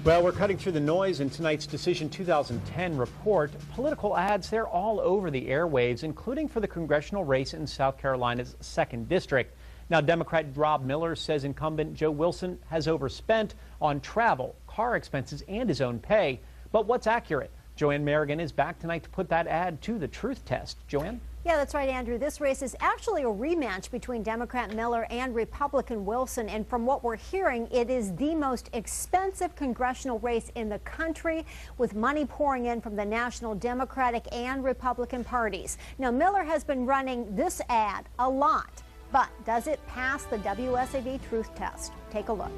Well, we're cutting through the noise in tonight's Decision 2010 report. Political ads, they're all over the airwaves, including for the congressional race in South Carolina's 2nd District. Now, Democrat Rob Miller says incumbent Joe Wilson has overspent on travel, car expenses, and his own pay. But what's accurate? Joanne Merrigan is back tonight to put that ad to the truth test. Joanne? Yeah, that's right, Andrew. This race is actually a rematch between Democrat Miller and Republican Wilson. And from what we're hearing, it is the most expensive congressional race in the country, with money pouring in from the National Democratic and Republican parties. Now, Miller has been running this ad a lot. But does it pass the WSAV truth test? Take a look.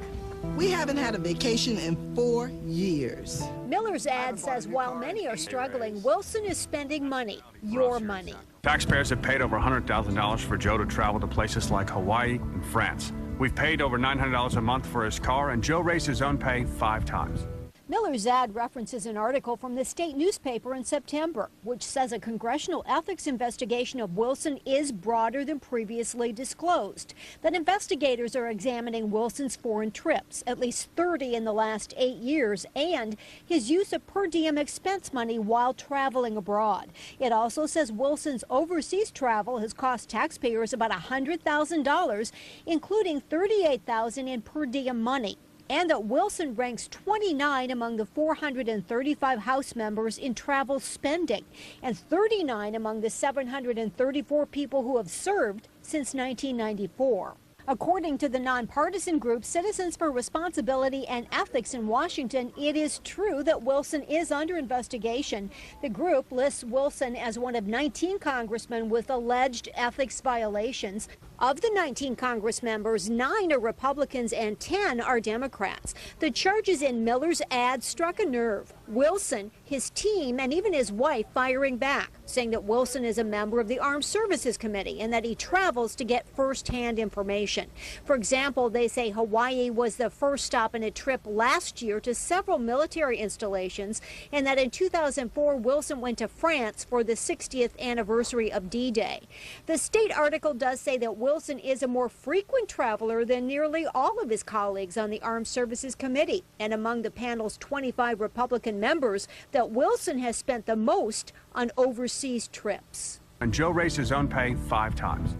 We haven't had a vacation in 4 years. Miller's ad says while many are struggling, Wilson is spending money, your money. Taxpayers have paid over $100,000 for Joe to travel to places like Hawaii and France. We've paid over $900 a month for his car, and Joe raised his own pay 5 times. Miller's ad references an article from the state newspaper in September, which says a congressional ethics investigation of Wilson is broader than previously disclosed, that investigators are examining Wilson's foreign trips, at least 30 in the last 8 years, and his use of per diem expense money while traveling abroad. It also says Wilson's overseas travel has cost taxpayers about $100,000, including $38,000 in per diem money, and that Wilson ranks 29 among the 435 House members in travel spending, and 39 among the 734 people who have served since 1994. According to the nonpartisan group Citizens for Responsibility and Ethics in Washington, it is true that Wilson is under investigation. The group lists Wilson as one of 19 congressmen with alleged ethics violations. Of the 19 Congress members, 9 are Republicans and 10 are Democrats. The charges in Miller's ad struck a nerve. Wilson, his team, and even his wife firing back, saying that Wilson is a member of the Armed Services Committee and that he travels to get first-hand information. For example, they say Hawaii was the first stop in a trip last year to several military installations, and that in 2004, Wilson went to France for the 60th anniversary of D-Day. The state article does say that Wilson is a more frequent traveler than nearly all of his colleagues on the Armed Services Committee, and among the panel's 25 Republican members, that Wilson has spent the most on overseas trips. And Joe raised his own pay 5 times.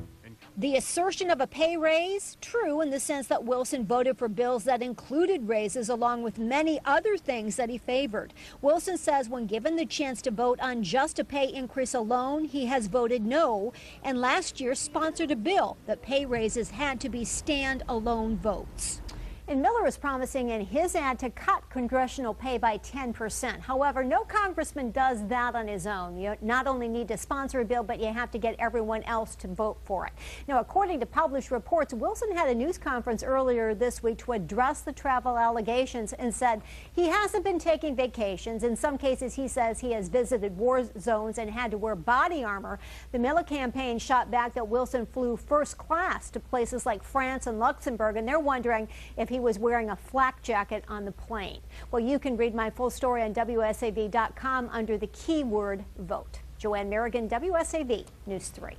The assertion of a pay raise, true in the sense that Wilson voted for bills that included raises along with many other things that he favored. Wilson says when given the chance to vote on just a pay increase alone, he has voted no, and last year sponsored a bill that pay raises had to be stand-alone votes. And Miller is promising in his ad to cut congressional pay by 10%. However, no congressman does that on his own. You not only need to sponsor a bill, but you have to get everyone else to vote for it. Now, according to published reports, Wilson had a news conference earlier this week to address the travel allegations and said he hasn't been taking vacations. In some cases, he says he has visited war zones and had to wear body armor. The Miller campaign shot back that Wilson flew first class to places like France and Luxembourg, and they're wondering if he was wearing a flak jacket on the plane. Well, you can read my full story on WSAV.com under the keyword vote. Joanne Merrigan, WSAV News 3.